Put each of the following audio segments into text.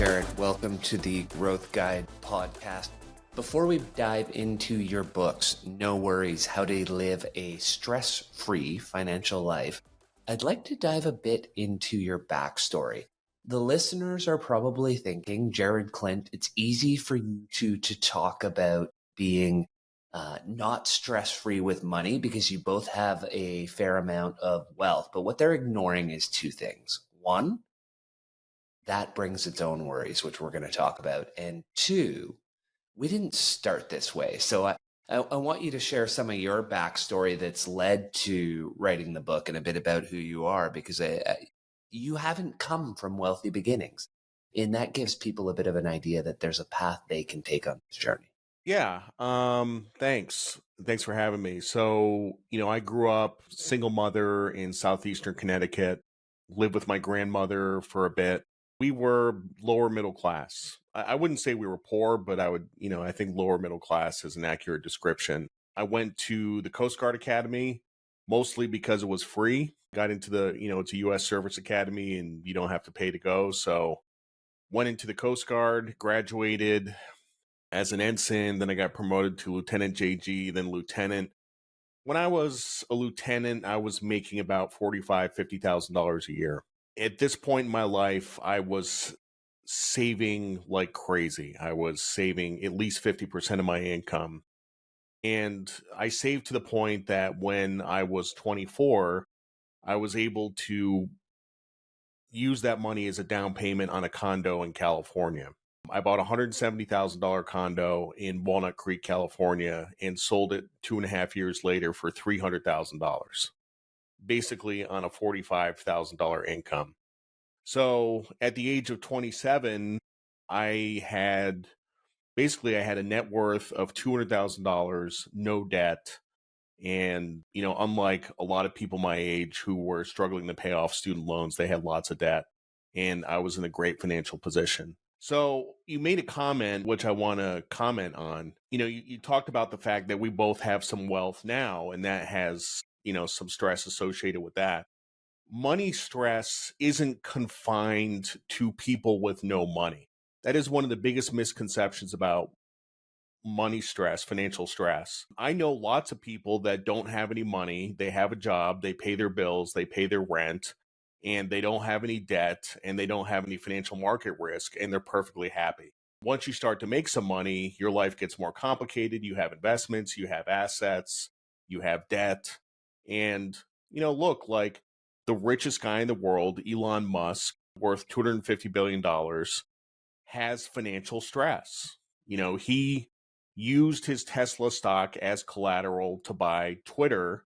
Jared. Welcome to the Growth Guide podcast. Before we dive into your books, No Worries, How to Live a Stress-Free Financial Life, I'd like to dive a bit into your backstory. The listeners are probably thinking, Jared Clint, it's easy for you to talk about being not stress-free with money because you both have a fair amount of wealth. But what they're ignoring is two things. One, that brings its own worries, which we're going to talk about. And two, we didn't start this way. So I want you to share some of your backstory that's led to writing the book and a bit about who you are, because you haven't come from wealthy beginnings. And that gives people a bit of an idea that there's a path they can take on this journey. Yeah. Thanks. Thanks for having me. So, I grew up single mother in southeastern Connecticut, lived with my grandmother for a bit. We were lower middle class. I wouldn't say we were poor, but I think lower middle class is an accurate description. I went to the Coast Guard Academy mostly because it was free. Got into it's a U.S. Service Academy and you don't have to pay to go. So went into the Coast Guard, graduated as an ensign, then I got promoted to Lieutenant JG, then Lieutenant. When I was a lieutenant, I was making about $45,000, $50,000 a year. At this point in my life, I was saving like crazy. I was saving at least 50% of my income. And I saved to the point that when I was 24, I was able to use that money as a down payment on a condo in California. I bought a $170,000 condo in Walnut Creek, California, and sold it 2.5 years later for $300,000, basically on a $45,000 income. So at the age of 27, I had a net worth of $200,000, no debt. And, unlike a lot of people my age who were struggling to pay off student loans, they had lots of debt. And I was in a great financial position. So you made a comment, which I want to comment on. You talked about the fact that we both have some wealth now, and that has, some stress associated with that. Money stress isn't confined to people with no money. That is one of the biggest misconceptions about money stress, financial stress. I know lots of people that don't have any money. They have a job, they pay their bills, they pay their rent, and they don't have any debt and they don't have any financial market risk, and they're perfectly happy. Once you start to make some money, your life gets more complicated. You have investments, you have assets, you have debt. And, look, like the richest guy in the world, Elon Musk, worth $250 billion, has financial stress. He used his Tesla stock as collateral to buy Twitter,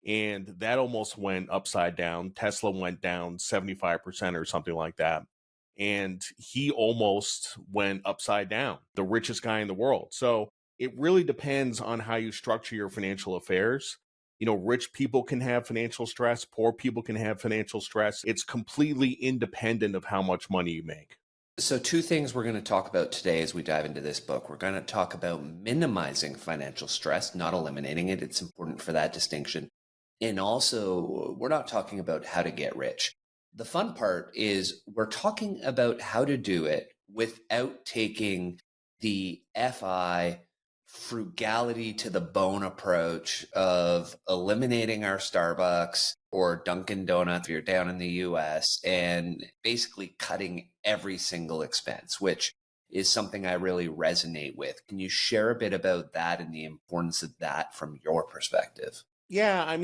and that almost went upside down. Tesla went down 75% or something like that. And he almost went upside down, the richest guy in the world. So it really depends on how you structure your financial affairs. Rich people can have financial stress. Poor people can have financial stress. It's completely independent of how much money you make. So two things we're going to talk about today as we dive into this book. We're going to talk about minimizing financial stress, not eliminating it. It's important for that distinction. And also, we're not talking about how to get rich. The fun part is we're talking about how to do it without taking the FI frugality to the bone approach of eliminating our Starbucks or Dunkin' Donuts if you're down in the US, and basically cutting every single expense, which is something I really resonate with. Can you share a bit about that and the importance of that from your perspective? Yeah,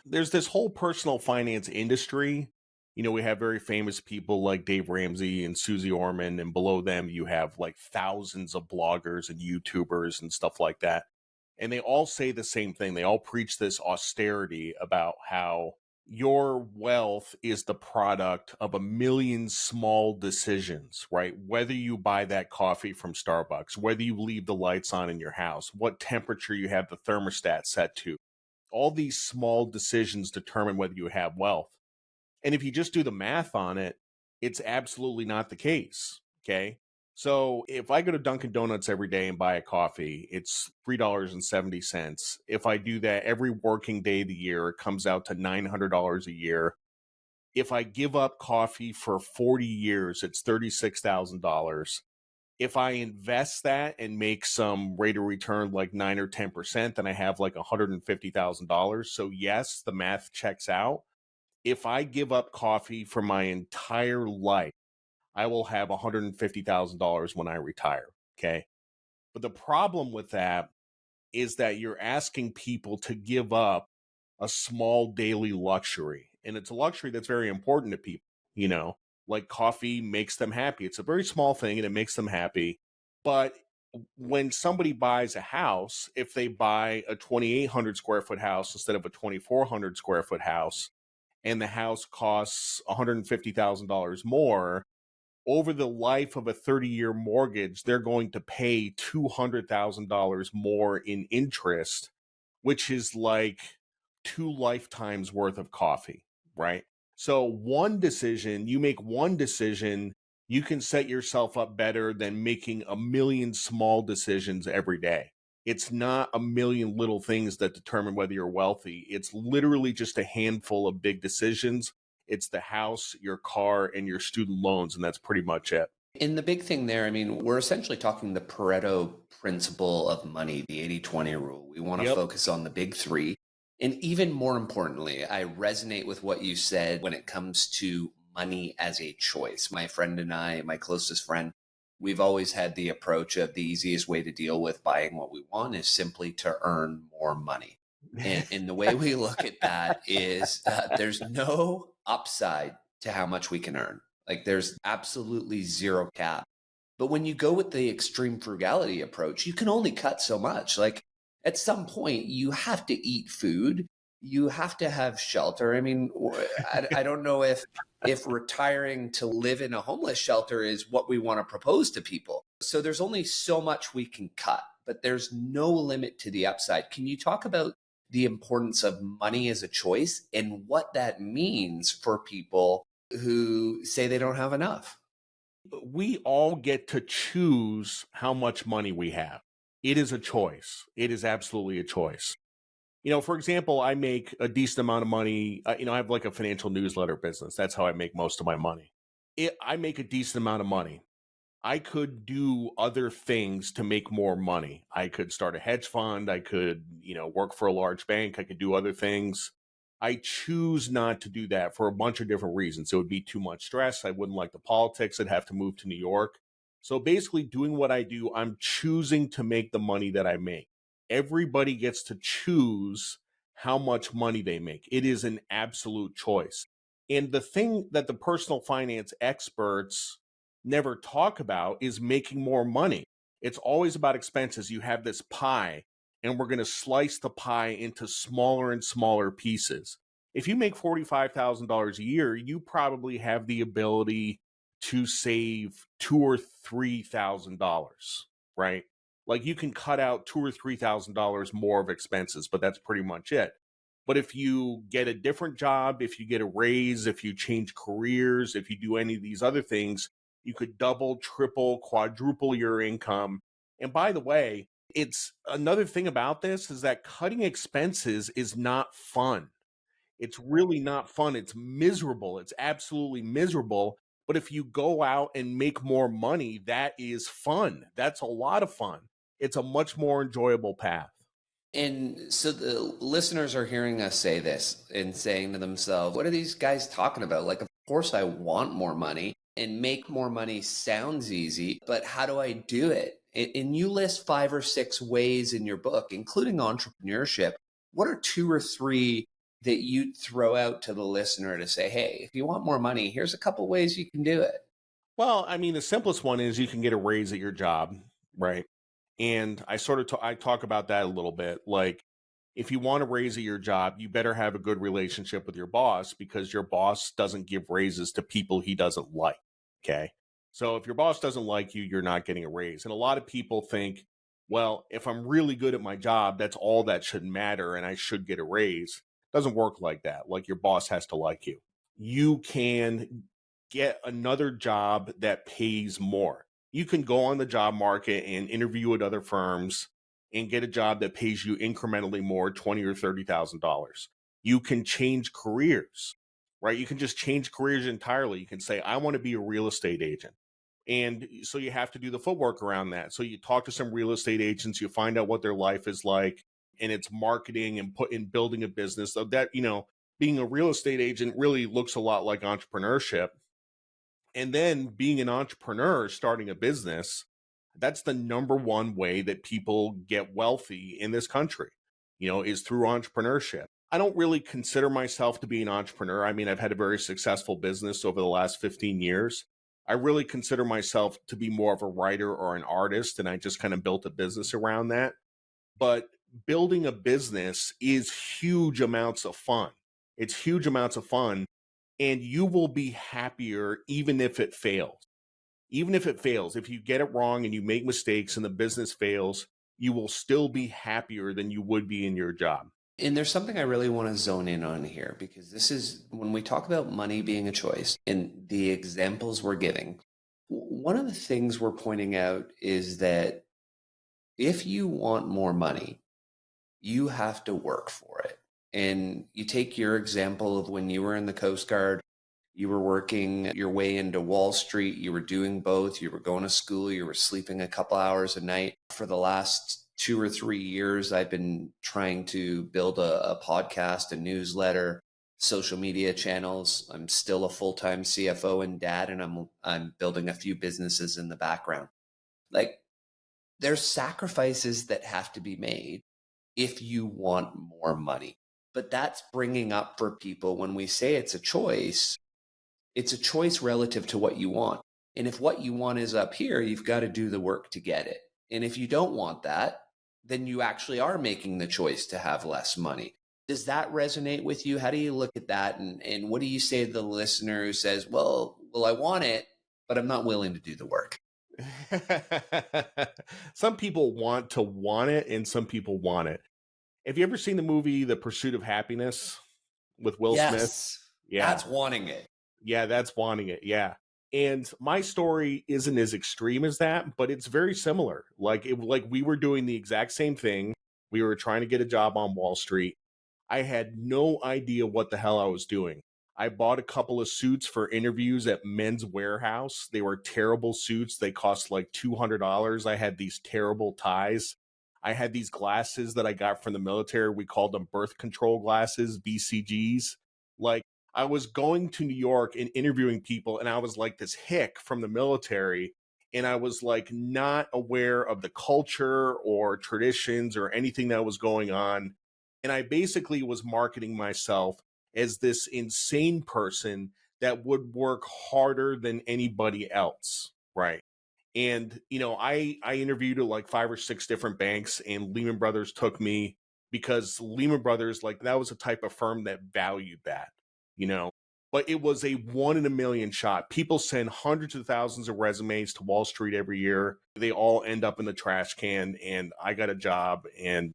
there's this whole personal finance industry. We have very famous people like Dave Ramsey and Susie Orman, and below them you have like thousands of bloggers and YouTubers and stuff like that. And they all say the same thing. They all preach this austerity about how your wealth is the product of a million small decisions, right? Whether you buy that coffee from Starbucks, whether you leave the lights on in your house, what temperature you have the thermostat set to. All these small decisions determine whether you have wealth. And if you just do the math on it, it's absolutely not the case. Okay. So if I go to Dunkin' Donuts every day and buy a coffee, it's $3.70. If I do that every working day of the year, it comes out to $900 a year. If I give up coffee for 40 years, it's $36,000. If I invest that and make some rate of return like 9 or 10%, then I have like $150,000. So yes, the math checks out. If I give up coffee for my entire life, I will have $150,000 when I retire. Okay. But the problem with that is that you're asking people to give up a small daily luxury. And it's a luxury that's very important to people, like coffee makes them happy. It's a very small thing and it makes them happy. But when somebody buys a house, if they buy a 2,800 square foot house instead of a 2,400 square foot house, and the house costs $150,000 more, over the life of a 30-year mortgage, they're going to pay $200,000 more in interest, which is like 2 lifetimes worth of coffee, right? So you make one decision, you can set yourself up better than making a million small decisions every day. It's not a million little things that determine whether you're wealthy. It's literally just a handful of big decisions. It's the house, your car, and your student loans, and that's pretty much it. And the big thing there, I mean, we're essentially talking the Pareto principle of money, the 80-20 rule. We want to Yep. focus on the big three. And even more importantly, I resonate with what you said when it comes to money as a choice. My friend and I, my closest friend, we've always had the approach of the easiest way to deal with buying what we want is simply to earn more money. And the way we look at that is there's no upside to how much we can earn. Like there's absolutely zero cap. But when you go with the extreme frugality approach, you can only cut so much. Like at some point, you have to eat food. You have to have shelter. I mean, I don't know if retiring to live in a homeless shelter is what we want to propose to people. So there's only so much we can cut, but there's no limit to the upside. Can you talk about the importance of money as a choice and what that means for people who say they don't have enough? We all get to choose how much money we have. It is a choice. It is absolutely a choice. For example, I make a decent amount of money. I have like a financial newsletter business. That's how I make most of my money. I make a decent amount of money. I could do other things to make more money. I could start a hedge fund. I could, work for a large bank. I could do other things. I choose not to do that for a bunch of different reasons. It would be too much stress. I wouldn't like the politics. I'd have to move to New York. So basically, doing what I do, I'm choosing to make the money that I make. Everybody gets to choose how much money they make. It is an absolute choice. And the thing that the personal finance experts never talk about is making more money. It's always about expenses. You have this pie, and we're going to slice the pie into smaller and smaller pieces. If you make $45,000 a year, you probably have the ability to save $2,000 or $3,000, right? Like you can cut out $2,000 or $3,000 more of expenses, but that's pretty much it. But if you get a different job, if you get a raise, if you change careers, if you do any of these other things, you could double, triple, quadruple your income. And by the way, it's another thing about this is that cutting expenses is not fun. It's really not fun. It's miserable. It's absolutely miserable. But if you go out and make more money, that is fun. That's a lot of fun. It's a much more enjoyable path. And so the listeners are hearing us say this and saying to themselves, what are these guys talking about? Like, of course, I want more money, and make more money sounds easy, but how do I do it? And you list 5 or 6 ways in your book, including entrepreneurship. What are 2 or 3 that you'd throw out to the listener to say, hey, if you want more money, here's a couple ways you can do it? Well, I mean, the simplest one is you can get a raise at your job, right? And I sort of I talk about that a little bit. Like, if you want to raise at your job, you better have a good relationship with your boss because your boss doesn't give raises to people he doesn't like. Okay. So if your boss doesn't like you, you're not getting a raise. And a lot of people think, well, if I'm really good at my job, that's all that should matter and I should get a raise. It doesn't work like that. Like your boss has to like you. You can get another job that pays more. You can go on the job market and interview at other firms and get a job that pays you incrementally more, $20,000 or $30,000. You can change careers. right? You can just change careers entirely. You can say, I want to be a real estate agent. And so you have to do the footwork around that. So you talk to some real estate agents, you find out what their life is like, and it's marketing and put in building a business. So that, being a real estate agent really looks a lot like entrepreneurship. And then being an entrepreneur, starting a business, that's the number one way that people get wealthy in this country, is through entrepreneurship. I don't really consider myself to be an entrepreneur. I mean, I've had a very successful business over the last 15 years. I really consider myself to be more of a writer or an artist, and I just kind of built a business around that. But building a business is huge amounts of fun. It's huge amounts of fun, and you will be happier even if it fails. Even if it fails, if you get it wrong and you make mistakes and the business fails, you will still be happier than you would be in your job. And there's something I really want to zone in on here, because this is when we talk about money being a choice and the examples we're giving. One of the things we're pointing out is that if you want more money, you have to work for it. And you take your example of when you were in the Coast Guard, you were working your way into Wall Street, you were doing both, you were going to school, you were sleeping a couple hours a night. For the last 2 or 3 years, I've been trying to build a podcast, a newsletter, social media channels. I'm still a full-time CFO and dad, and I'm building a few businesses in the background. Like, there's sacrifices that have to be made if you want more money. But that's bringing up for people, when we say it's a choice relative to what you want. And if what you want is up here, you've got to do the work to get it. And if you don't want that, then you actually are making the choice to have less money. Does that resonate with you? How do you look at that? And what do you say to the listener who says, well, I want it, but I'm not willing to do the work? Some people want it and some people want it. Have you ever seen the movie The Pursuit of Happiness with Will Smith? Yes. Yeah. That's wanting it. Yeah, that's wanting it. Yeah. And my story isn't as extreme as that, but it's very similar. Like we were doing the exact same thing. We were trying to get a job on Wall Street. I had no idea what the hell I was doing. I bought a couple of suits for interviews at Men's Warehouse. They were terrible suits. They cost like $200. I had these terrible ties. I had these glasses that I got from the military. We called them birth control glasses, BCGs. Like, I was going to New York and interviewing people, and I was like this hick from the military, and I was like not aware of the culture or traditions or anything that was going on. And I basically was marketing myself as this insane person that would work harder than anybody else, right? And, I interviewed at like 5 or 6 different banks, and Lehman Brothers took me because Lehman Brothers, like, that was a type of firm that valued that, but it was a 1 in a million shot. People send hundreds of thousands of resumes to Wall Street every year. They all end up in the trash can. And I got a job and,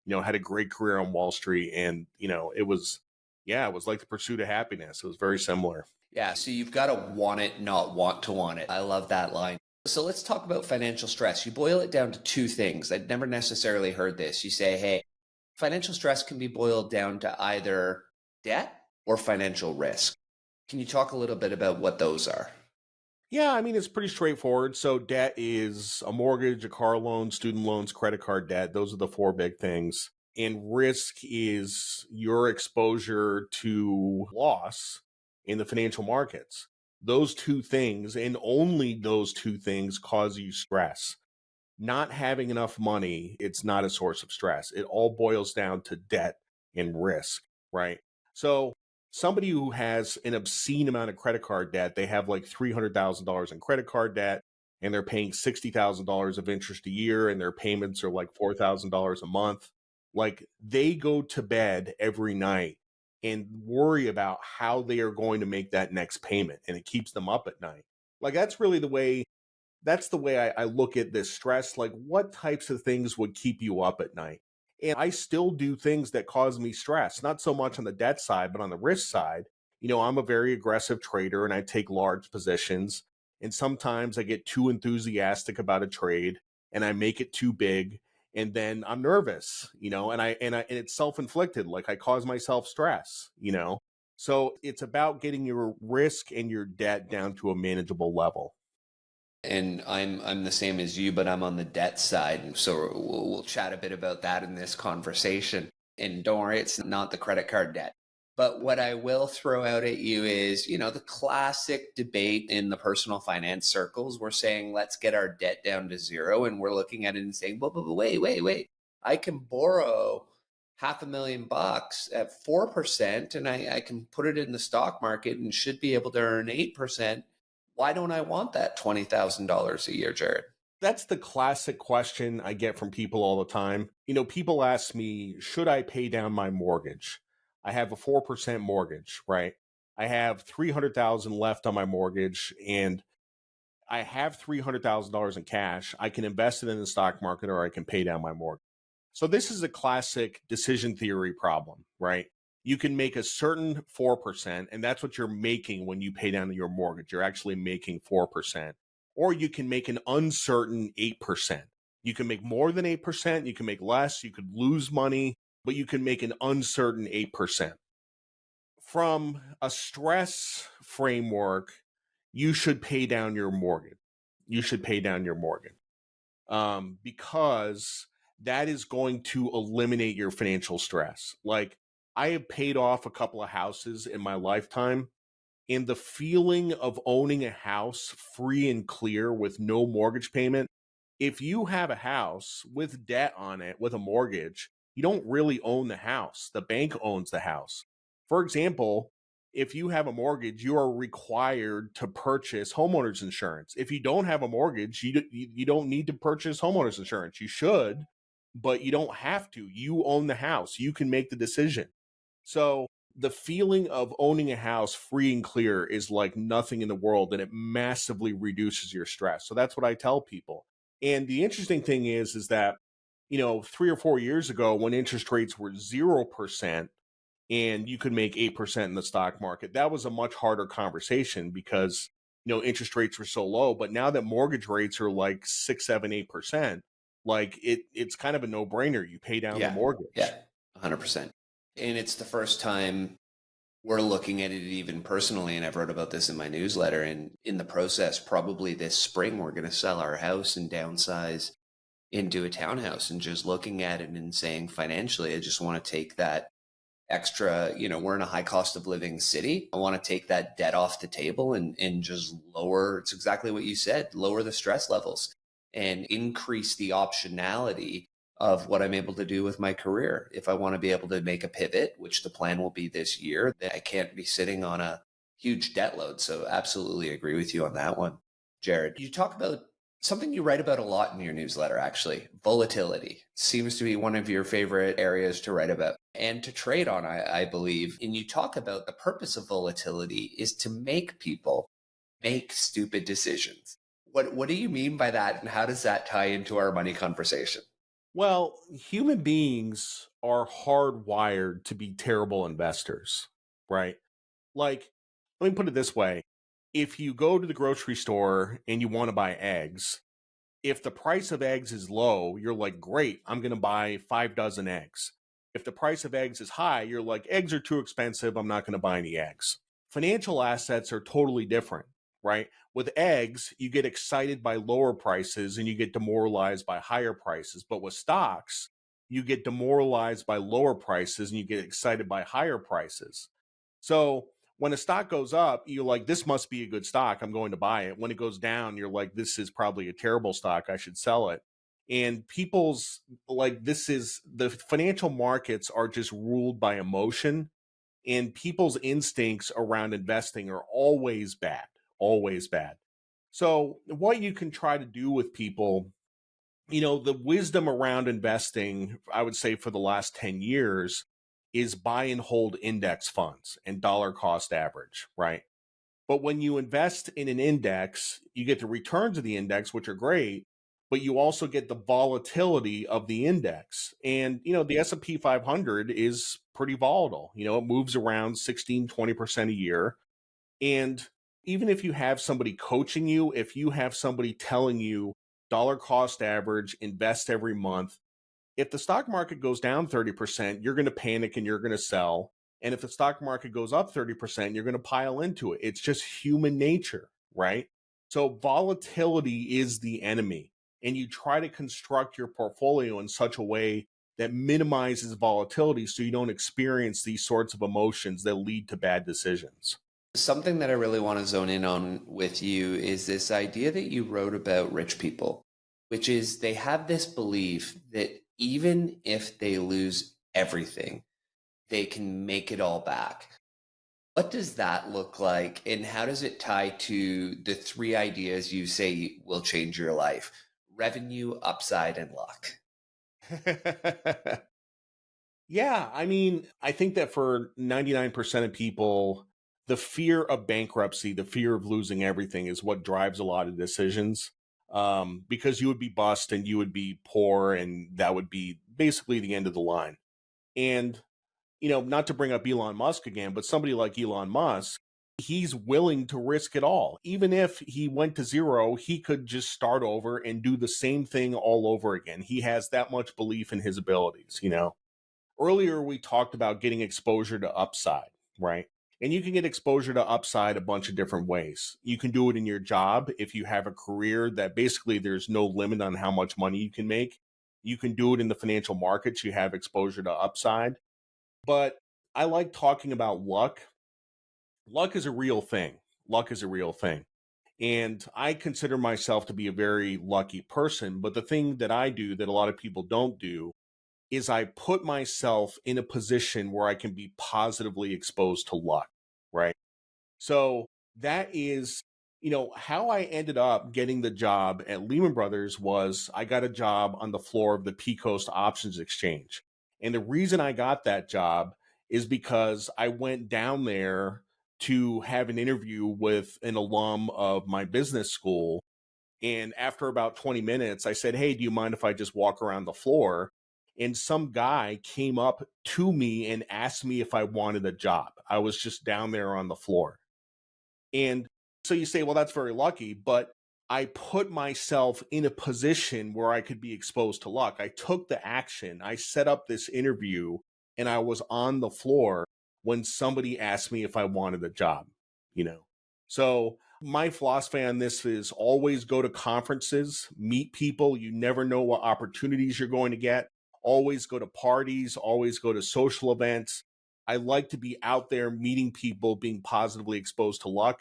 had a great career on Wall Street. And, it was like the pursuit of happiness. It was very similar. Yeah. So you've got to want it, not want to want it. I love that line. So let's talk about financial stress. You boil it down to 2 things. I'd never necessarily heard this. You say, hey, financial stress can be boiled down to either debt or financial risk. Can you talk a little bit about what those are? Yeah, I mean, it's pretty straightforward. So debt is a mortgage, a car loan, student loans, credit card debt. Those are the 4 big things. And risk is your exposure to loss in the financial markets. Those 2 things, and only those 2 things, cause you stress. Not having enough money, it's not a source of stress. It all boils down to debt and risk, right? So somebody who has an obscene amount of credit card debt, they have like $300,000 in credit card debt, and they're paying $60,000 of interest a year, and their payments are like $4,000 a month. Like, they go to bed every night and worry about how they are going to make that next payment, and it keeps them up at night. Like, that's the way I look at this stress. Like, what types of things would keep you up at night? And I still do things that cause me stress, not so much on the debt side, but on the risk side. I'm a very aggressive trader and I take large positions. And sometimes I get too enthusiastic about a trade and I make it too big. And then I'm nervous, and it's self-inflicted. Like, I cause myself stress. So it's about getting your risk and your debt down to a manageable level. And I'm the same as you, but I'm on the debt side. And so we'll chat a bit about that in this conversation. And don't worry, it's not the credit card debt. But what I will throw out at you is, the classic debate in the personal finance circles. We're saying, let's get our debt down to zero. And we're looking at it and saying, but wait. I can borrow $500,000 at 4%, and I can put it in the stock market and should be able to earn 8%. Why don't I want that $20,000 a year, Jared? That's the classic question I get from people all the time. People ask me, should I pay down my mortgage? I have a 4% mortgage, right? I have 300,000 left on my mortgage and I have $300,000 in cash. I can invest it in the stock market or I can pay down my mortgage. So this is a classic decision theory problem, right? You can make a certain 4%, and that's what you're making when you pay down your mortgage. You're actually making 4%. Or you can make an uncertain 8%. You can make more than 8%, you can make less, you could lose money, but you can make an uncertain 8%. From a stress framework, you should pay down your mortgage. You should pay down your mortgage because that is going to eliminate your financial stress. Like, I have paid off a couple of houses in my lifetime, and the feeling of owning a house free and clear with no mortgage payment. If you have a house with debt on it, with a mortgage, you don't really own the house. The bank owns the house. For example, if you have a mortgage, you are required to purchase homeowners insurance. If you don't have a mortgage, you don't need to purchase homeowners insurance. You should, but you don't have to. You own the house. You can make the decision. So the feeling of owning a house free and clear is like nothing in the world, and it massively reduces your stress. So that's what I tell people. And the interesting thing is that, 3 or 4 years ago, when interest rates were 0% and you could make 8% in the stock market, that was a much harder conversation because, interest rates were so low. But now that mortgage rates are like 6, 7, 8%, like it's kind of a no brainer. You pay down the mortgage. Yeah, 100%. And it's the first time we're looking at it even personally. And I've wrote about this in my newsletter. And in the process, probably this spring, we're going to sell our house and downsize into a townhouse, and just looking at it and saying, financially, I just want to take that extra, we're in a high cost of living city. I want to take that debt off the table and just lower, it's exactly what you said, lower the stress levels and increase the optionality of what I'm able to do with my career. If I want to be able to make a pivot, which the plan will be this year, then I can't be sitting on a huge debt load. So absolutely agree with you on that one. Jared, you talk about something you write about a lot in your newsletter, actually. Volatility seems to be one of your favorite areas to write about and to trade on, I believe. And you talk about the purpose of volatility is to make people make stupid decisions. What do you mean by that? And how does that tie into our money conversation? Well, human beings are hardwired to be terrible investors, right? Like, let me put it this way. If you go to the grocery store and you want to buy eggs, if the price of eggs is low, you're like, great, I'm going to buy 5 dozen eggs. If the price of eggs is high, you're like, eggs are too expensive, I'm not going to buy any eggs. Financial assets are totally different, right? With eggs, you get excited by lower prices and you get demoralized by higher prices. But with stocks, you get demoralized by lower prices and you get excited by higher prices. So when a stock goes up, you're like, this must be a good stock, I'm going to buy it. When it goes down, you're like, this is probably a terrible stock, I should sell it. And people's like, the financial markets are just ruled by emotion, and people's instincts around investing are always bad, always bad. So what you can try to do with people, the wisdom around investing, I would say for the last 10 years, is buy and hold index funds and dollar cost average, right? But when you invest in an index, you get the returns of the index, which are great, but you also get the volatility of the index. And, the S&P 500 is pretty volatile. It moves around 16, 20% a year. And even if you have somebody coaching you, if you have somebody telling you dollar cost average, invest every month, if the stock market goes down 30%, you're going to panic and you're going to sell. And if the stock market goes up 30%, you're going to pile into it. It's just human nature, right? So volatility is the enemy. And you try to construct your portfolio in such a way that minimizes volatility so you don't experience these sorts of emotions that lead to bad decisions. Something that I really want to zone in on with you is this idea that you wrote about rich people, which is they have this belief that even if they lose everything, they can make it all back. What does that look like, and how does it tie to the three ideas you say will change your life? Revenue, upside, and luck. Yeah, I mean, I think that for 99% of people, the fear of bankruptcy, the fear of losing everything is what drives a lot of decisions. Because you would be bust and you would be poor, and that would be basically the end of the line. And, not to bring up Elon Musk again, but somebody like Elon Musk, he's willing to risk it all. Even if he went to zero, he could just start over and do the same thing all over again. He has that much belief in his abilities. Earlier, we talked about getting exposure to upside, right? And you can get exposure to upside a bunch of different ways. You can do it in your job if you have a career that basically there's no limit on how much money you can make. You can do it in the financial markets. You have exposure to upside. But I like talking about luck. Luck is a real thing. Luck is a real thing. And I consider myself to be a very lucky person. But the thing that I do that a lot of people don't do is I put myself in a position where I can be positively exposed to luck, right? So that is, how I ended up getting the job at Lehman Brothers was I got a job on the floor of the P-Coast Options Exchange. And the reason I got that job is because I went down there to have an interview with an alum of my business school. And after about 20 minutes, I said, "Hey, do you mind if I just walk around the floor?" And some guy came up to me and asked me if I wanted a job. I was just down there on the floor. And so you say, well, that's very lucky, but I put myself in a position where I could be exposed to luck. I took the action. I set up this interview and I was on the floor when somebody asked me if I wanted a job, you know? So my philosophy on this is always go to conferences, meet people. You never know what opportunities you're going to get. Always go to parties, always go to social events. I like to be out there meeting people, being positively exposed to luck.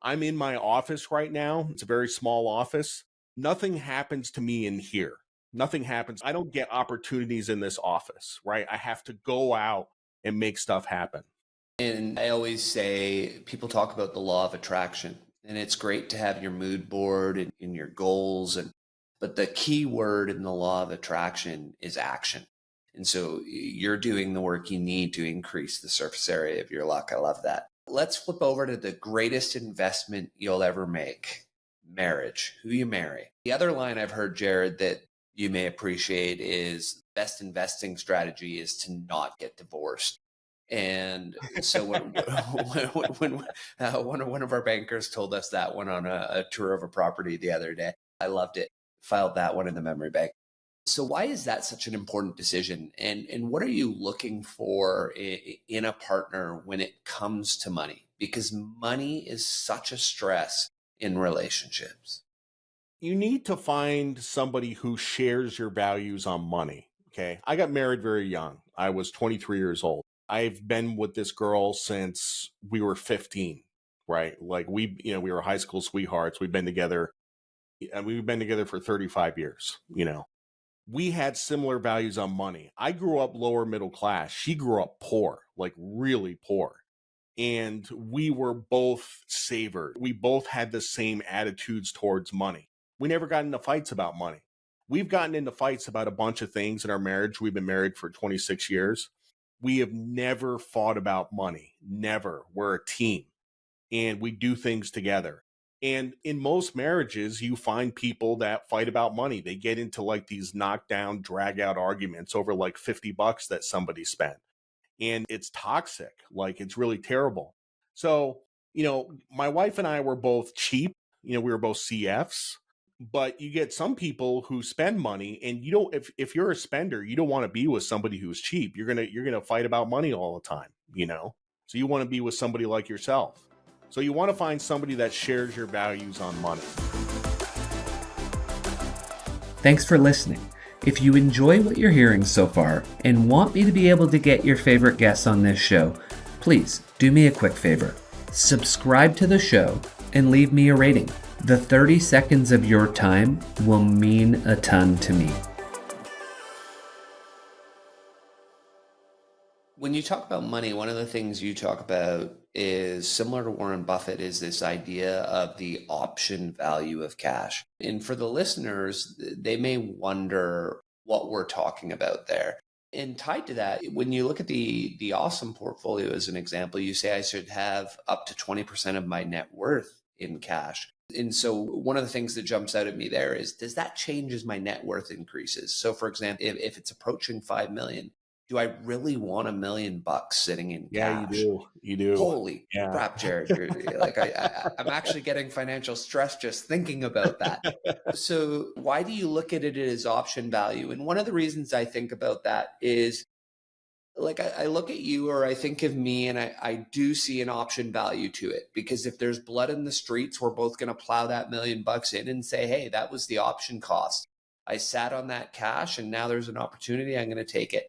I'm in my office right now. It's a very small office. Nothing happens to me in here. Nothing happens. I don't get opportunities in this office, right? I have to go out and make stuff happen. And I always say people talk about the law of attraction, and it's great to have your mood board and your goals, but the key word in the law of attraction is action. And so you're doing the work you need to increase the surface area of your luck. I love that. Let's flip over to the greatest investment you'll ever make: marriage, who you marry. The other line I've heard, Jared, that you may appreciate is best investing strategy is to not get divorced. And so when one of our bankers told us that one on a tour of a property the other day, I loved it. Filed that one in the memory bank. So why is that such an important decision? And what are you looking for in a partner when it comes to money? Because money is such a stress in relationships. You need to find somebody who shares your values on money. Okay. I got married very young. I was 23 years old. I've been with this girl since we were 15, right? Like we were high school sweethearts. We've been together for 35 years. We had similar values on money. I grew up lower middle class. She grew up poor, like really poor. And we were both savored. We both had the same attitudes towards money. We never got into fights about money. We've gotten into fights about a bunch of things in our marriage. We've been married for 26 years. We have never fought about money. Never. We're a team and we do things together. And in most marriages, you find people that fight about money. They get into like these knockdown, drag out arguments over like $50 that somebody spent. And it's toxic. Like it's really terrible. So, my wife and I were both cheap. We were both CFs. But you get some people who spend money, and you don't, if you're a spender, you don't want to be with somebody who's cheap. You're gonna fight about money all the time, So you want to be with somebody like yourself. So you want to find somebody that shares your values on money. Thanks for listening. If you enjoy what you're hearing so far and want me to be able to get your favorite guests on this show, please do me a quick favor. Subscribe to the show and leave me a rating. The 30 seconds of your time will mean a ton to me. When you talk about money, one of the things you talk about is similar to Warren Buffett, is this idea of the option value of cash. And for the listeners, they may wonder what we're talking about there. And tied to that, when you look at the awesome portfolio as an example, you say I should have up to 20% of my net worth in cash. And so one of the things that jumps out at me there is, does that change as my net worth increases? So for example, if it's approaching 5 million, do I really want $1 million sitting in Yeah, cash? you do. Holy crap, Jared. You're like, I'm actually getting financial stress just thinking about that. So why do you look at it as option value? And one of the reasons I think about that is, like, I look at you, or I think of me, and I do see an option value to it, because if there's blood in the streets, we're both going to plow that $1 million in and say, hey, that was the option cost. I sat on that cash and now there's an opportunity. I'm going to take it.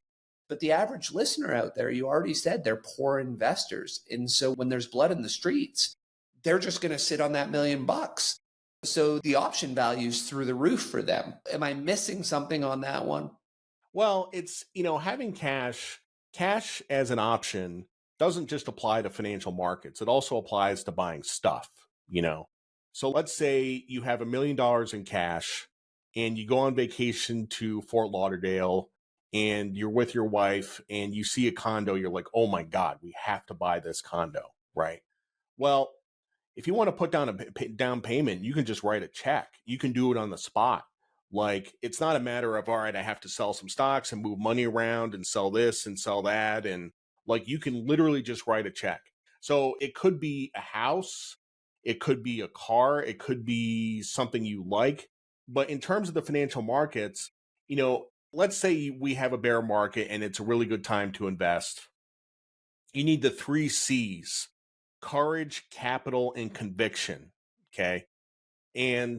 But the average listener out there, you already said they're poor investors. And so when there's blood in the streets, they're just going to sit on that $1 million. So the option value is through the roof for them. Am I missing something on that one? Well, it's, having cash as an option doesn't just apply to financial markets. It also applies to buying stuff. So let's say you have $1 million in cash and you go on vacation to Fort Lauderdale and you're with your wife and you see a condo. You're like, oh my God, we have to buy this condo, right? Well, if you want to put down a down payment, you can just write a check. You can do it on the spot. Like, it's not a matter of, all right, I have to sell some stocks and move money around and sell this and sell that. And like, you can literally just write a check. So it could be a house, it could be a car, it could be something you like. But in terms of the financial markets, let's say we have a bear market and it's a really good time to invest. You need the 3 C's: courage, capital, and conviction. Okay. And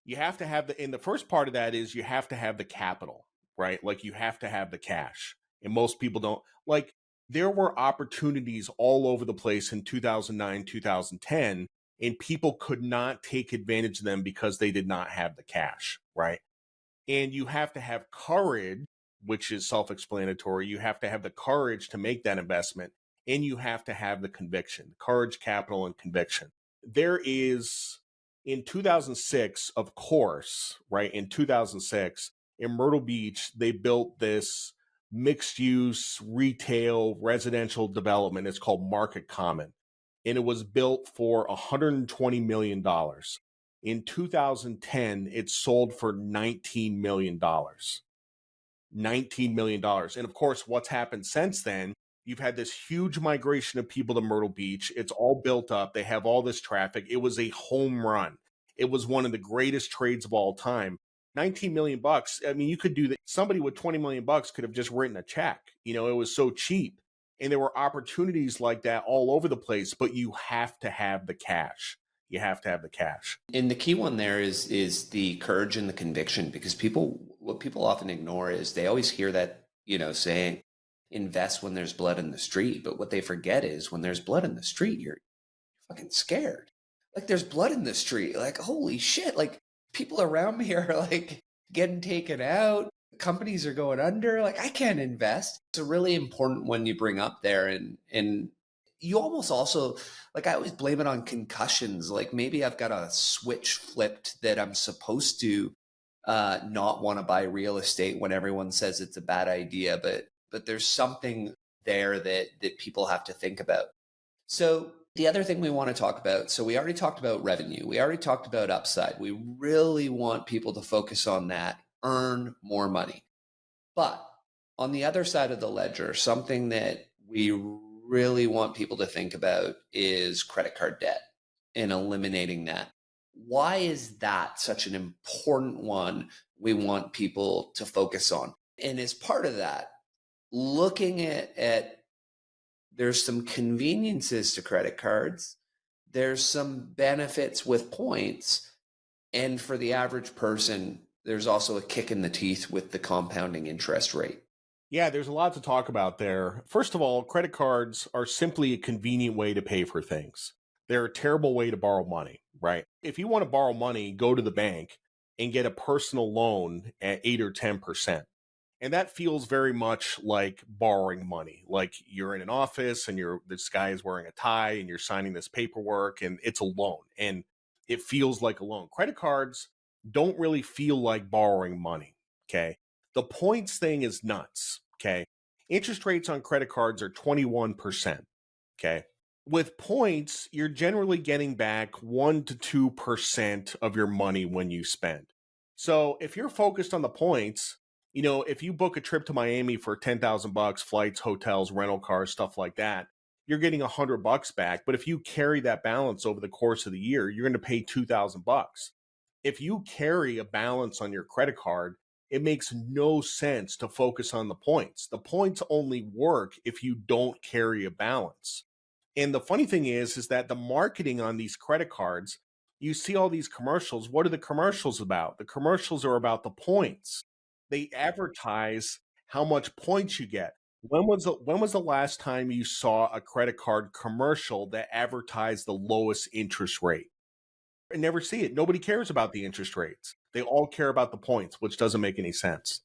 you have to have and the first part of that is you have to have the capital, right? Like, you have to have the cash. And most people don't. Like, there were opportunities all over the place in 2009, 2010, and people could not take advantage of them because they did not have the cash, right? And you have to have courage, which is self-explanatory. You have to have the courage to make that investment, and you have to have the conviction: courage, capital, and conviction. There is, in 2006, of course, right? In 2006, in Myrtle Beach, they built this mixed use retail residential development. It's called Market Common. And it was built for $120 million. In 2010, it sold for $19 million. $19 million. And of course, what's happened since then, you've had this huge migration of people to Myrtle Beach. It's all built up. They have all this traffic. It was a home run. It was one of the greatest trades of all time. 19 million bucks. I mean, you could do that. Somebody with 20 million bucks could have just written a check. It was so cheap. And there were opportunities like that all over the place, but you have to have the cash. You have to have the cash. And the key one there is the courage and the conviction, because what people often ignore is they always hear that, saying invest when there's blood in the street. But what they forget is, when there's blood in the street, you're fucking scared. Like, there's blood in the street. Like, holy shit. Like, people around me are like getting taken out. Companies are going under. Like, I can't invest. It's a really important one you bring up there. And you almost also, like, I always blame it on concussions. Like, maybe I've got a switch flipped that I'm supposed to not want to buy real estate when everyone says it's a bad idea. But there's something there that people have to think about. So the other thing we want to talk about, so we already talked about revenue. We already talked about upside. We really want people to focus on that, earn more money. But on the other side of the ledger, something that we really want people to think about is credit card debt and eliminating that. Why is that such an important one we want people to focus on? And as part of that, looking at there's some conveniences to credit cards, there's some benefits with points, and for the average person, there's also a kick in the teeth with the compounding interest rate. Yeah, there's a lot to talk about there. First of all, credit cards are simply a convenient way to pay for things. They're a terrible way to borrow money, right? If you want to borrow money, go to the bank and get a personal loan at 8 or 10%. And that feels very much like borrowing money. Like you're in an office and this guy is wearing a tie and you're signing this paperwork and it's a loan and it feels like a loan. Credit cards don't really feel like borrowing money. Okay. The points thing is nuts. Okay. Interest rates on credit cards are 21%. Okay. With points, you're generally getting back 1 to 2% of your money when you spend. So if you're focused on the points, if you book a trip to Miami for $10,000, flights, hotels, rental cars, stuff like that, you're getting $100 back. But if you carry that balance over the course of the year, you're going to pay $2,000. If you carry a balance on your credit card, it makes no sense to focus on the points. The points only work if you don't carry a balance. And the funny thing is that the marketing on these credit cards, you see all these commercials. What are the commercials about? The commercials are about the points. They advertise how much points you get. When was the last time you saw a credit card commercial that advertised the lowest interest rate? I never see it. Nobody cares about the interest rates. They all care about the points, which doesn't make any sense.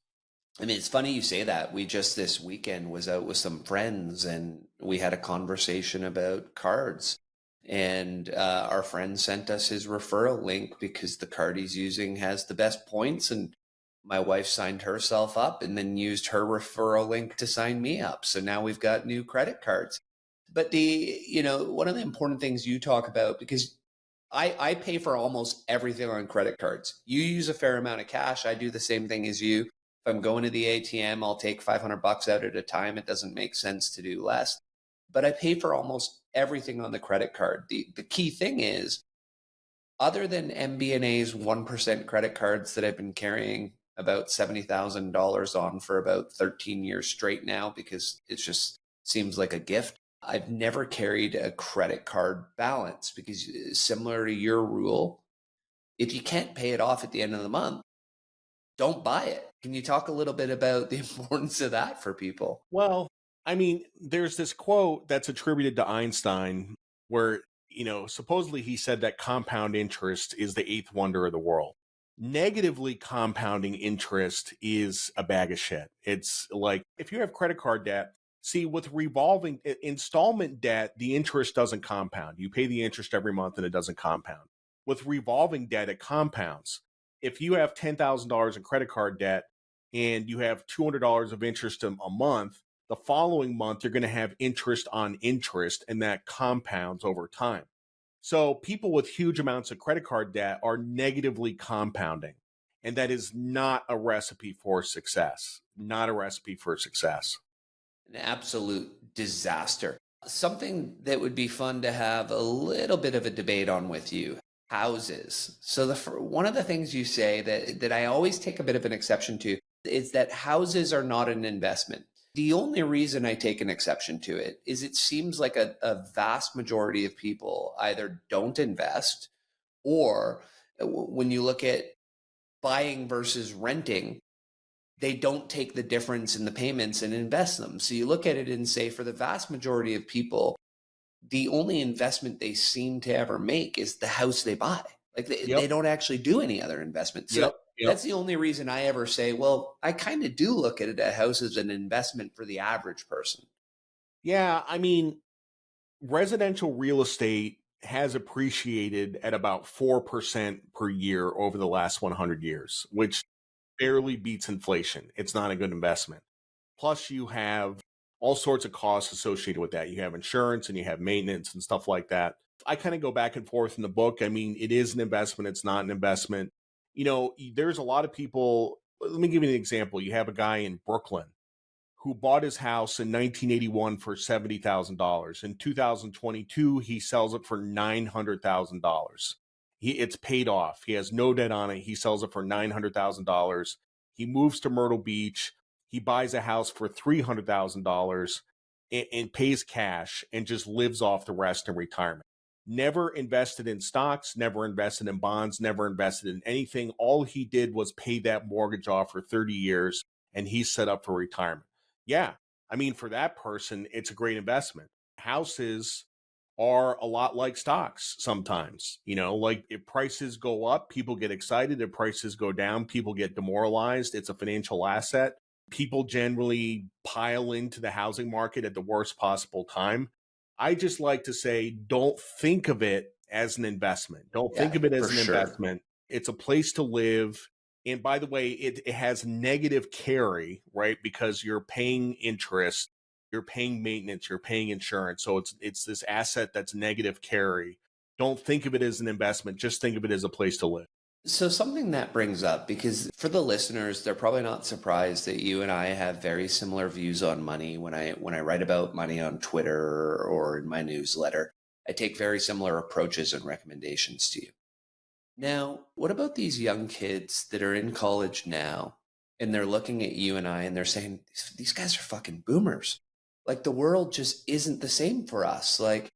I mean, it's funny you say that. We just this weekend was out with some friends and we had a conversation about cards. And our friend sent us his referral link because the card he's using has the best points. And my wife signed herself up and then used her referral link to sign me up. So now we've got new credit cards. But one of the important things you talk about, because I pay for almost everything on credit cards. You use a fair amount of cash. I do the same thing as you. If I'm going to the ATM, I'll take $500 out at a time. It doesn't make sense to do less. But I pay for almost everything on the credit card. The key thing is, other than MBNA's 1% credit cards that I've been carrying about $70,000 on for about 13 years straight now, because it just seems like a gift, I've never carried a credit card balance because, similar to your rule, if you can't pay it off at the end of the month, don't buy it. Can you talk a little bit about the importance of that for people? Well, I mean, there's this quote that's attributed to Einstein where, supposedly he said that compound interest is the eighth wonder of the world. Negatively compounding interest is a bag of shit. It's like if you have credit card debt, see, with revolving installment debt, the interest doesn't compound. You pay the interest every month and it doesn't compound. With revolving debt, it compounds. If you have $10,000 in credit card debt and you have $200 of interest a month, the following month, you're going to have interest on interest, and that compounds over time. So people with huge amounts of credit card debt are negatively compounding. And that is not a recipe for success. Not a recipe for success. An absolute disaster. Something that would be fun to have a little bit of a debate on with you: houses. So one of the things you say that I always take a bit of an exception to is that houses are not an investment. The only reason I take an exception to it is it seems like a vast majority of people either don't invest, or when you look at buying versus renting, they don't take the difference in the payments and invest them. So you look at it and say, for the vast majority of people, the only investment they seem to ever make is the house they buy. Like they don't actually do any other investment. So that's the only reason I ever say, well, I kind of do look at it, a house as an investment for the average person. Yeah, I mean, residential real estate has appreciated at about 4% per year over the last 100 years, which barely beats inflation. It's not a good investment. Plus, you have all sorts of costs associated with that. You have insurance and you have maintenance and stuff like that. I kind of go back and forth in the book. I mean, it is an investment. It's not an investment. There's a lot of people. Let me give you an example. You have a guy in Brooklyn who bought his house in 1981 for $70,000. In 2022, he sells it for $900,000. It's paid off. He has no debt on it. He sells it for $900,000. He moves to Myrtle Beach. He buys a house for $300,000 and pays cash and just lives off the rest in retirement. Never invested in stocks, never invested in bonds, never invested in anything. All he did was pay that mortgage off for 30 years and he's set up for retirement. Yeah. I mean, for that person, it's a great investment. Houses are a lot like stocks sometimes. Like if prices go up, people get excited. If prices go down, people get demoralized. It's a financial asset. People generally pile into the housing market at the worst possible time. I just like to say, don't think of it as an investment. Don't think Yeah, of it for as an sure. investment. It's a place to live. And by the way, it has negative carry, right? Because you're paying interest, you're paying maintenance, you're paying insurance. So it's this asset that's negative carry. Don't think of it as an investment. Just think of it as a place to live. So something that brings up, because for the listeners, they're probably not surprised that you and I have very similar views on money. When I write about money on Twitter or in my newsletter, I take very similar approaches and recommendations to you. Now, what about these young kids that are in college now and they're looking at you and I and they're saying, these guys are fucking boomers. Like the world just isn't the same for us. Like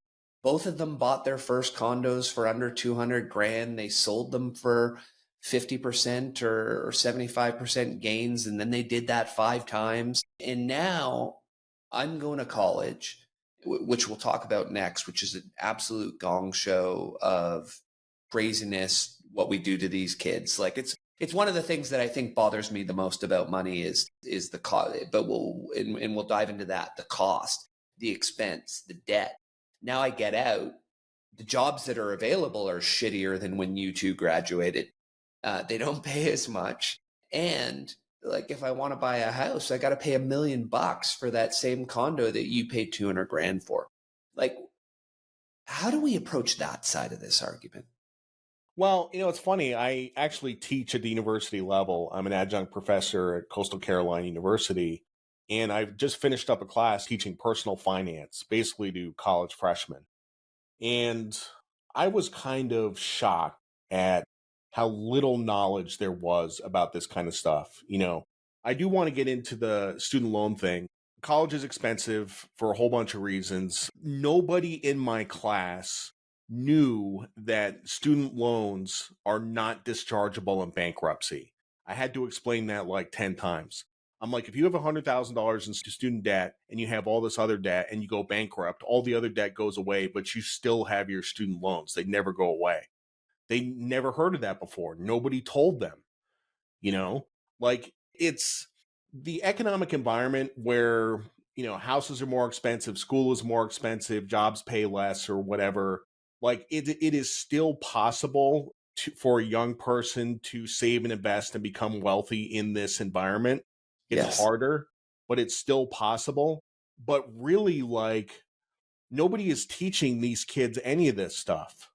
both of them bought their first condos for under 200 grand. They sold them for 50% or 75% gains. And then they did that 5 times. And now I'm going to college, which we'll talk about next, which is an absolute gong show of craziness what we do to these kids. Like it's one of the things that I think bothers me the most about money is the cost. But we'll dive into that: the cost, the expense, the debt. Now I get out, the jobs that are available are shittier than when you two graduated. They don't pay as much, and like if I want to buy a house, I got to pay $1 million for that same condo that you paid 200 grand for. Like, how do we approach that side of this argument? Well, it's funny. I actually teach at the university level. I'm an adjunct professor at Coastal Carolina University, and I've just finished up a class teaching personal finance, basically to college freshmen. And I was kind of shocked at how little knowledge there was about this kind of stuff. I do want to get into the student loan thing. College is expensive for a whole bunch of reasons. Nobody in my class knew that student loans are not dischargeable in bankruptcy. I had to explain that like 10 times. I'm like, if you have $100,000 in student debt and you have all this other debt and you go bankrupt, all the other debt goes away, but you still have your student loans. They never go away. They never heard of that before. Nobody told them, you know, like it's the economic environment where, houses are more expensive, school is more expensive, jobs pay less or whatever. Like it is still possible for a young person to save and invest and become wealthy in this environment. It's Yes. harder, but it's still possible. But really, like, nobody is teaching these kids any of this stuff.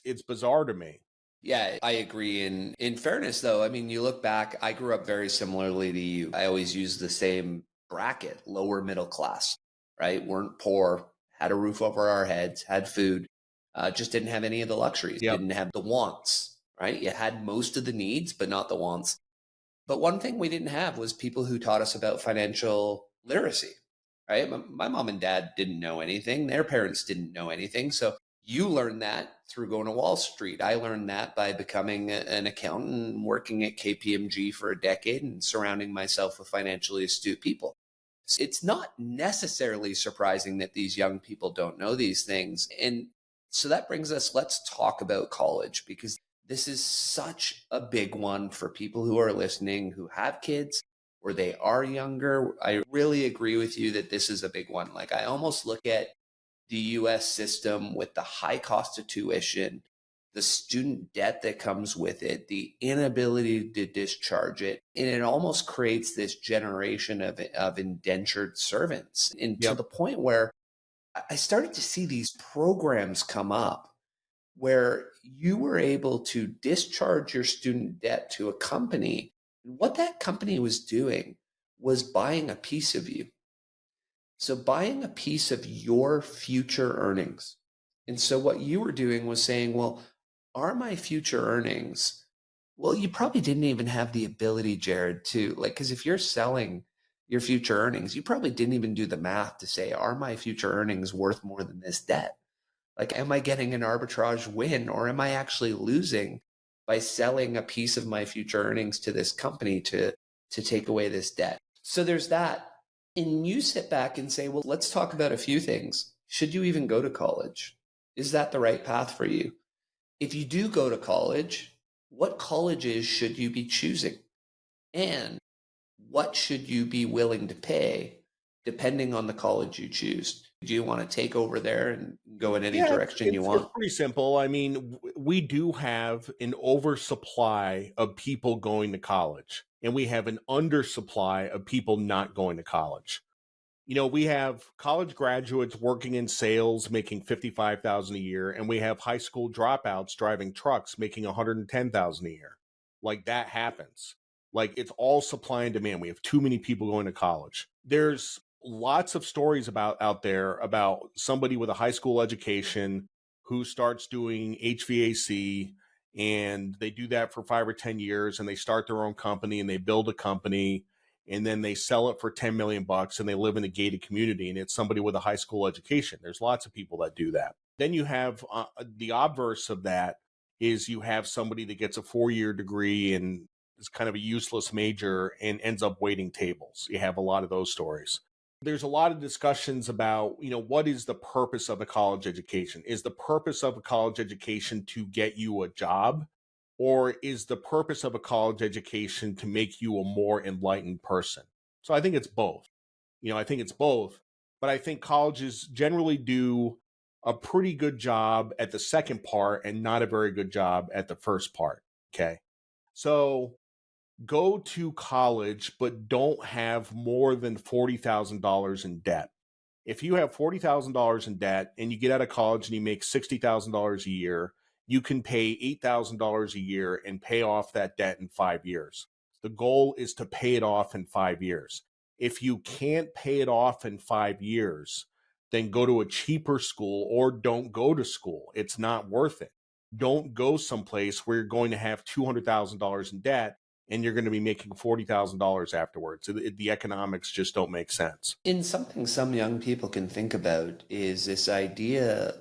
It's bizarre to me. Yeah, I agree. In fairness, though, I mean, you look back, I grew up very similarly to you. I always used the same bracket: lower middle class, right? Weren't poor, had a roof over our heads, had food, just didn't have any of the luxuries, Yep. didn't have the wants, right? You had most of the needs, but not the wants. But one thing we didn't have was people who taught us about financial literacy, right? My mom and dad didn't know anything. Their parents didn't know anything. So you learned that through going to Wall Street. I learned that by becoming an accountant and working at KPMG for a decade and surrounding myself with financially astute people. It's not necessarily surprising that these young people don't know these things. And so that brings us, let's talk about college, because this is such a big one for people who are listening who have kids or they are younger. I really agree with you that this is a big one. Like I almost look at the US system with the high cost of tuition, the student debt that comes with it, the inability to discharge it. And it almost creates this generation of indentured servants. And to Yep. the point where I started to see these programs come up where you were able to discharge your student debt to a company. And what that company was doing was buying a piece of you. So buying a piece of your future earnings. And so what you were doing was saying, well, are my future earnings, well, you probably didn't even have the ability, Jared, to like, because if you're selling your future earnings, you probably didn't even do the math to say, are my future earnings worth more than this debt? Like, am I getting an arbitrage win or am I actually losing by selling a piece of my future earnings to this company to take away this debt? So there's that. And you sit back and say, well, let's talk about a few things. Should you even go to college? Is that the right path for you? If you do go to college, what colleges should you be choosing? And what should you be willing to pay depending on the college you choose? Do you want to take over there and go in any Yeah, direction you it's want? pretty simple. I mean, we do have an oversupply of people going to college, and we have an undersupply of people not going to college. We have college graduates working in sales making 55,000 a year, and we have high school dropouts driving trucks making 110,000 a year. Like that happens. Like it's all supply and demand. We have too many people going to college. There's lots of stories about out there about somebody with a high school education who starts doing HVAC, and they do that for 5 or 10 years, and they start their own company and they build a company, and then they sell it for 10 million bucks, and they live in a gated community, and it's somebody with a high school education. There's lots of people that do that. Then you have the obverse of that is you have somebody that gets a 4-year degree and is kind of a useless major and ends up waiting tables. You have a lot of those stories. There's a lot of discussions about, what is the purpose of a college education? Is the purpose of a college education to get you a job? Or is the purpose of a college education to make you a more enlightened person? So I think it's both. I think it's both. But I think colleges generally do a pretty good job at the second part and not a very good job at the first part. Okay. So go to college, but don't have more than $40,000 in debt. If you have $40,000 in debt and you get out of college and you make $60,000 a year, you can pay $8,000 a year and pay off that debt in 5 years. The goal is to pay it off in 5 years. If you can't pay it off in 5 years, then go to a cheaper school or don't go to school. It's not worth it. Don't go someplace where you're going to have $200,000 in debt and you're going to be making $40,000 afterwards. The economics just don't make sense. In something some young people can think about is this idea.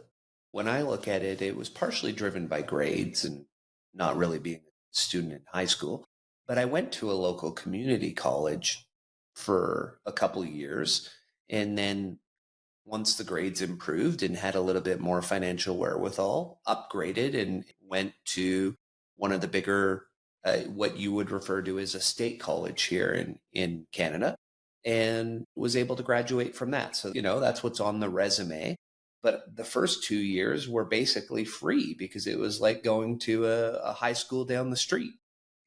When I look at it, it was partially driven by grades and not really being a student in high school. But I went to a local community college for a couple of years. And then once the grades improved and had a little bit more financial wherewithal, upgraded and went to one of the bigger, what you would refer to as a state college here in Canada, and was able to graduate from that. So, that's what's on the resume. But the first 2 years were basically free because it was like going to a high school down the street.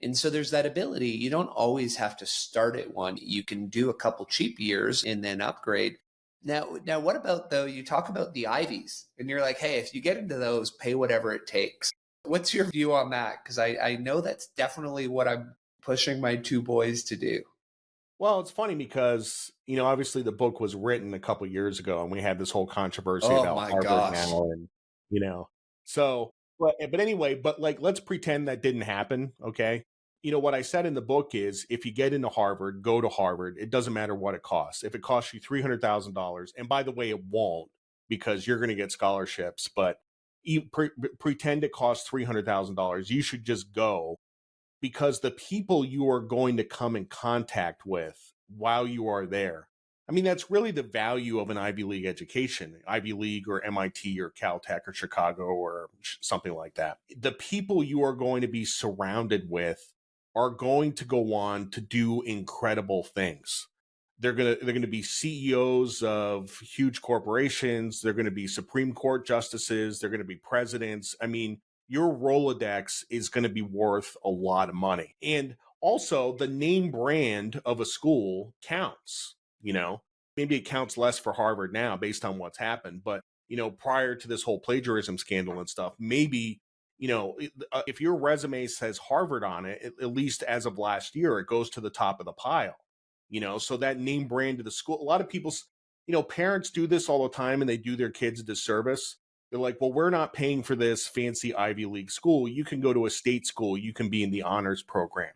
And so there's that ability. You don't always have to start at one. You can do a couple cheap years and then upgrade. Now, what about though? You talk about the Ivies, and you're like, hey, if you get into those, pay whatever it takes. What's your view on that? Because I know that's definitely what I'm pushing my two boys to do. Well, it's funny because, obviously the book was written a couple years ago and we had this whole controversy Oh about my Harvard gosh. now and, you know, so, but anyway, but like, let's pretend that didn't happen. Okay. What I said in the book is if you get into Harvard, go to Harvard. It doesn't matter what it costs. If it costs you $300,000, and by the way, it won't because you're going to get scholarships, but pretend it costs $300,000. You should just go because the people you are going to come in contact with while you are there. I mean, that's really the value of an Ivy League education, Ivy League or MIT or Caltech or Chicago or something like that. The people you are going to be surrounded with are going to go on to do incredible things. They're going to be CEOs of huge corporations. They're going to be Supreme Court justices. They're going to be presidents. I mean, your Rolodex is going to be worth a lot of money. And also, the name brand of a school counts. Maybe it counts less for Harvard now based on what's happened. But, prior to this whole plagiarism scandal and stuff, maybe, if your resume says Harvard on it, at least as of last year, it goes to the top of the pile. So that name brand of the school, a lot of people, parents do this all the time and they do their kids a disservice. They're like, well, we're not paying for this fancy Ivy League school. You can go to a state school. You can be in the honors program.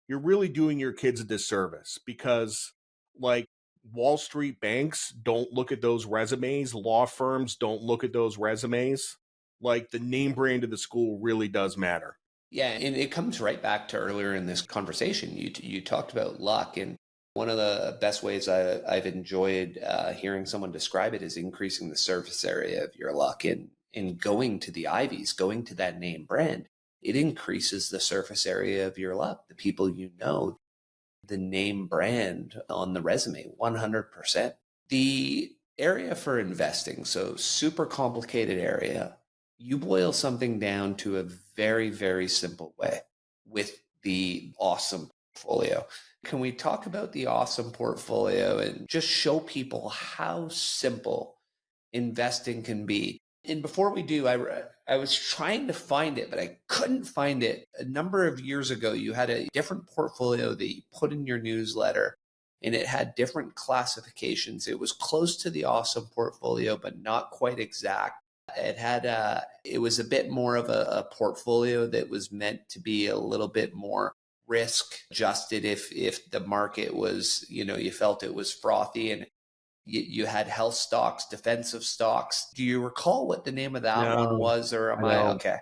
You're really doing your kids a disservice because, like, Wall Street banks don't look at those resumes. Law firms don't look at those resumes. Like, the name brand of the school really does matter. Yeah, and it comes right back to earlier in this conversation. You talked about luck, and one of the best ways I've enjoyed hearing someone describe it is increasing the surface area of your luck. In going to the Ivies, going to that name brand, it increases the surface area of your luck. The people you know, the name brand on the resume, 100%. The area for investing, so super complicated area. You boil something down to a very, very simple way with the awesome portfolio. Can we talk about the awesome portfolio and just show people how simple investing can be? And before we do, I was trying to find it, but I couldn't find it. A number of years ago, you had a different portfolio that you put in your newsletter, and it had different classifications. It was close to the awesome portfolio, but not quite exact. It was a bit more of a portfolio that was meant to be a little bit more risk adjusted if the market was, you felt it was frothy, and you had health stocks, defensive stocks. Do you recall what the name of that one No, was, or I am I don't. okay?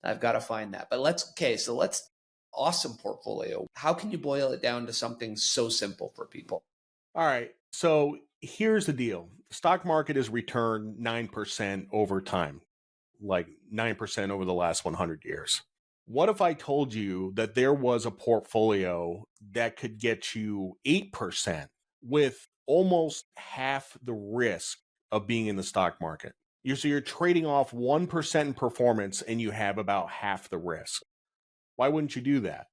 I've got to find that. But let's awesome portfolio. How can you boil it down to something so simple for people? All right. So here's the deal. The stock market has returned 9% over time, like 9% over the last 100 years. What if I told you that there was a portfolio that could get you 8% with almost half the risk of being in the stock market? So you're trading off 1% in performance and you have about half the risk. Why wouldn't you do that?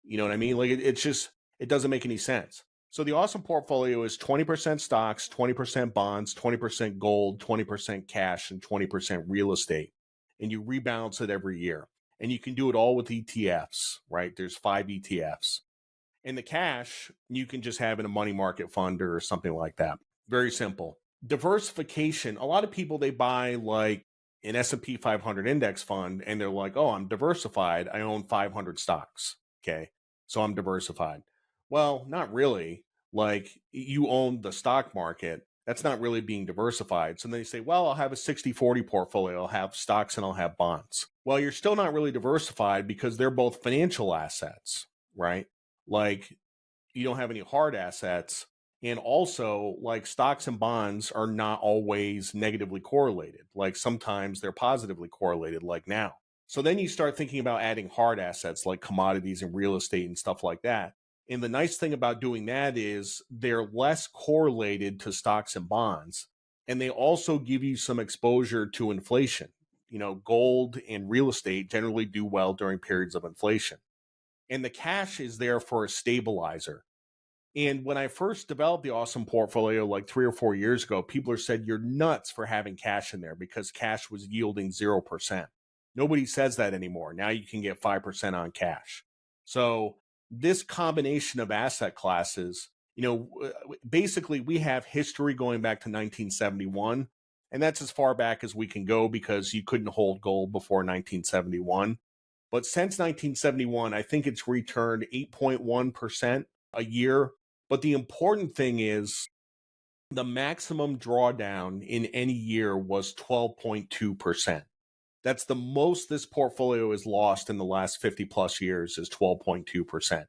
You know what I mean? Like it's just, it doesn't make any sense. So the awesome portfolio is 20% stocks, 20% bonds, 20% gold, 20% cash, and 20% real estate. And you rebalance it every year. And you can do it all with ETFs, right? There's 5 ETFs. And the cash, you can just have in a money market fund or something like that. Very simple. Diversification. A lot of people, they buy like an S&P 500 index fund and they're like, oh, I'm diversified. I own 500 stocks. Okay. So I'm diversified. Well, not really. Like you own the stock market. That's not really being diversified. So then they say, well, I'll have a 60-40 portfolio. I'll have stocks and I'll have bonds. Well, you're still not really diversified because they're both financial assets, right? Like you don't have any hard assets. And also, like stocks and bonds are not always negatively correlated. Like sometimes they're positively correlated, like now. So then you start thinking about adding hard assets like commodities and real estate and stuff like that. And the nice thing about doing that is they're less correlated to stocks and bonds. And they also give you some exposure to inflation. Gold and real estate generally do well during periods of inflation. And the cash is there for a stabilizer. And when I first developed the awesome portfolio like 3 or 4 years ago, people said, you're nuts for having cash in there because cash was yielding 0%. Nobody says that anymore. Now you can get 5% on cash. So this combination of asset classes, basically we have history going back to 1971. And that's as far back as we can go because you couldn't hold gold before 1971. But since 1971, I think it's returned 8.1% a year. But the important thing is the maximum drawdown in any year was 12.2%. That's the most this portfolio has lost in the last 50 plus years is 12.2%.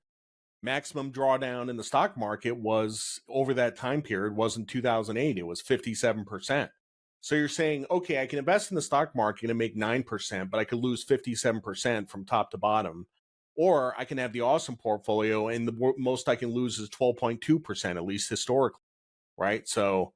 Maximum drawdown in the stock market was over that time period was in 2008. It was 57%. So you're saying, okay, I can invest in the stock market and make 9%, but I could lose 57% from top to bottom. Or I can have the awesome portfolio and the most I can lose is 12.2%, at least historically, right? So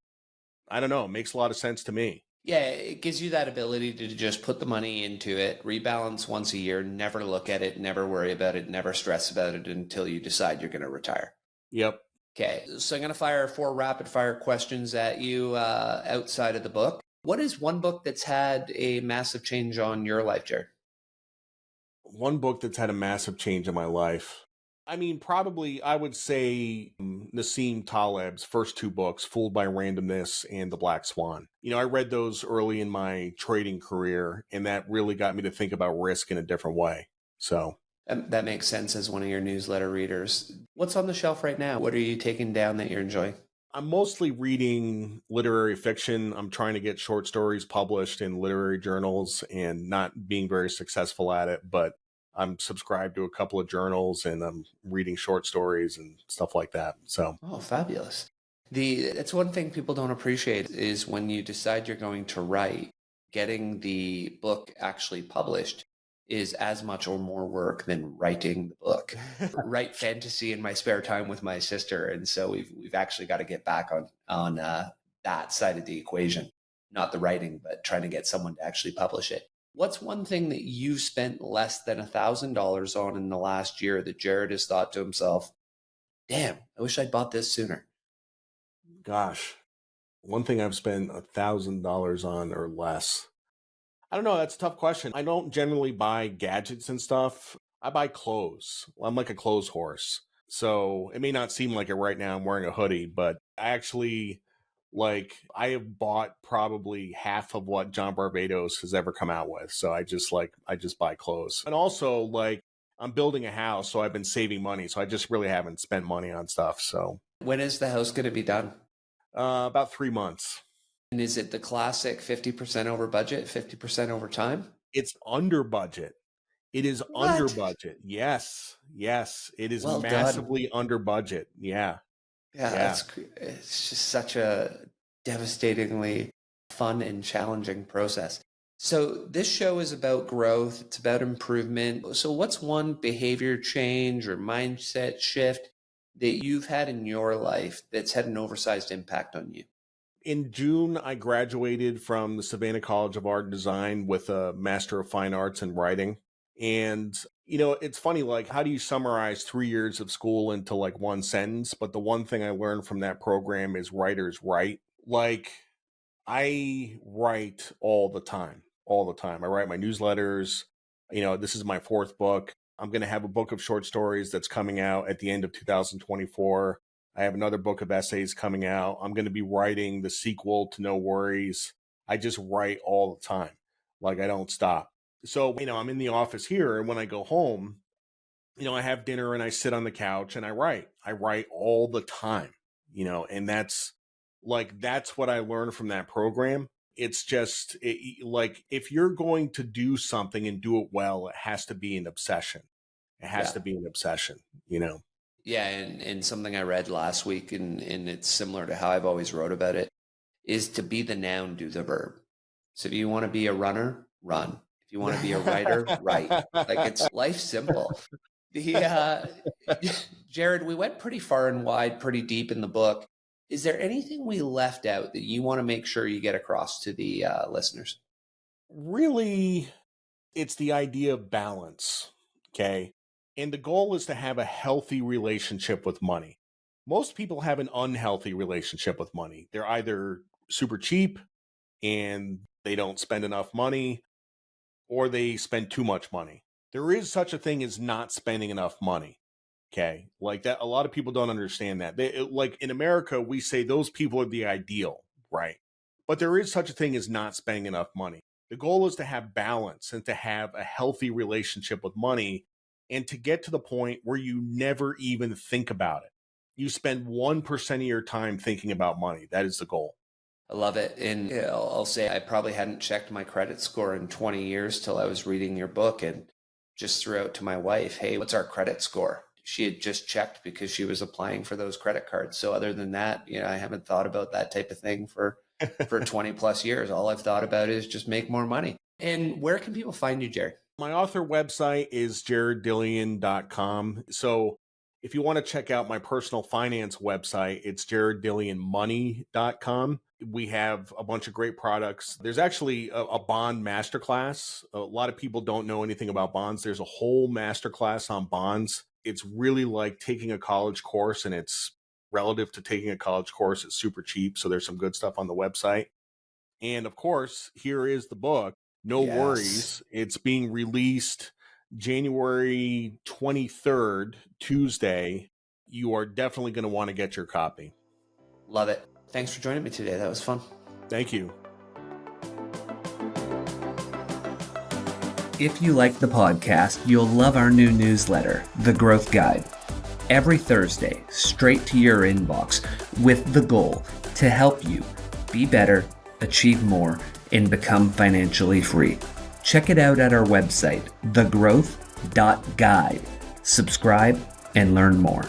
I don't know. It makes a lot of sense to me. Yeah, it gives you that ability to just put the money into it, rebalance once a year, never look at it, never worry about it, never stress about it until you decide you're going to retire. Yep. Okay, so I'm going to fire 4 rapid fire questions at you outside of the book. What is one book that's had a massive change on your life, Jared? One book that's had a massive change in my life. I mean, probably I would say Nassim Taleb's first two books, Fooled by Randomness and The Black Swan. I read those early in my trading career, and that really got me to think about risk in a different way. So That makes sense as one of your newsletter readers. What's on the shelf right now? What are you taking down that you're enjoying? I'm mostly reading literary fiction. I'm trying to get short stories published in literary journals and not being very successful at it, but I'm subscribed to a couple of journals and I'm reading short stories and stuff like that. So, Oh, fabulous. It's one thing people don't appreciate is when you decide you're going to write, getting the book actually published is as much or more work than writing the book. Write fantasy in my spare time with my sister, and so we've actually got to get back on that side of the equation, not the writing, but trying to get someone to actually publish it. What's one thing that you've spent less than $1,000 on in the last year that Jared has thought to himself, damn, I wish I'd bought this sooner? gosh, one thing I've spent $1,000 on or less. I don't know. That's a tough question. I don't generally buy gadgets and stuff. I buy clothes. I'm like a clothes horse. So it may not seem like it right now. I'm wearing a hoodie, but I actually I have bought probably half of what John Barbados has ever come out with. So I just buy clothes. And also I'm building a house, so I've been saving money. So I just really haven't spent money on stuff. So When is the house going to be done? about 3 months. And is it the classic 50% over budget, 50% over time? It's under budget. It is under What? budget. Yes. Yes. It is Well done. massively under budget. Yeah. Yeah, Yeah. it's just such a devastatingly fun and challenging process. So this show is about growth, it's about improvement. So what's one behavior change or mindset shift that you've had in your life that's had an oversized impact on you? In June, I graduated from the Savannah College of Art and Design with a Master of Fine Arts in Writing. And, it's funny, how do you summarize 3 years of school into one sentence? But the one thing I learned from that program is writers write. I write all the time, all the time. I write my newsletters. This is my fourth book. I'm going to have a book of short stories that's coming out at the end of 2024. I have another book of essays coming out. I'm going to be writing the sequel to No Worries. I just write all the time. I don't stop. So, I'm in the office here, and when I go home, I have dinner and I sit on the couch and I write. I write all the time, and that's what I learned from that program. It's just if you're going to do something and do it well, it has to be an obsession. It has Yeah. to be an obsession. Yeah, and something I read last week, and it's similar to how I've always wrote about it, is to be the noun, do the verb. So if you want to be a runner, run. If you want to be a writer, write. Like it's life simple. The Jared, we went pretty far and wide, pretty deep in the book. Is there anything we left out that you want to make sure you get across to the listeners? Really, it's the idea of balance. Okay. And the goal is to have a healthy relationship with money. Most people have an unhealthy relationship with money. They're either super cheap and they don't spend enough money, or they spend too much money. There is such a thing as not spending enough money. Okay. Like that, a lot of people don't understand that. In America, we say those people are the ideal, right? But there is such a thing as not spending enough money. The goal is to have balance and to have a healthy relationship with money and to get to the point where you never even think about it. You spend 1% of your time thinking about money. That is the goal. I love it. And I'll say I probably hadn't checked my credit score in 20 years till I was reading your book and just threw out to my wife, hey, what's our credit score? She had just checked because she was applying for those credit cards. So other than that, I haven't thought about that type of thing for 20 plus years. All I've thought about is just make more money. And where can people find you, Jerry? My author website is jareddillian.com. So if you want to check out my personal finance website, it's jareddillianmoney.com. We have a bunch of great products. There's actually a bond masterclass. A lot of people don't know anything about bonds. There's a whole masterclass on bonds. It's really like taking a college course, and it's relative to taking a college course. It's super cheap. So there's some good stuff on the website. And of course, here is the book. No Yes. worries. It's being released January 23rd, Tuesday, you are definitely going to want to get your copy. Love it. Thanks for joining me today. That was fun. Thank you. If you like the podcast, you'll love our new newsletter, The Growth Guide. Every Thursday, straight to your inbox, with the goal to help you be better, achieve more, and become financially free. Check it out at our website, thegrowth.guide. Subscribe and learn more.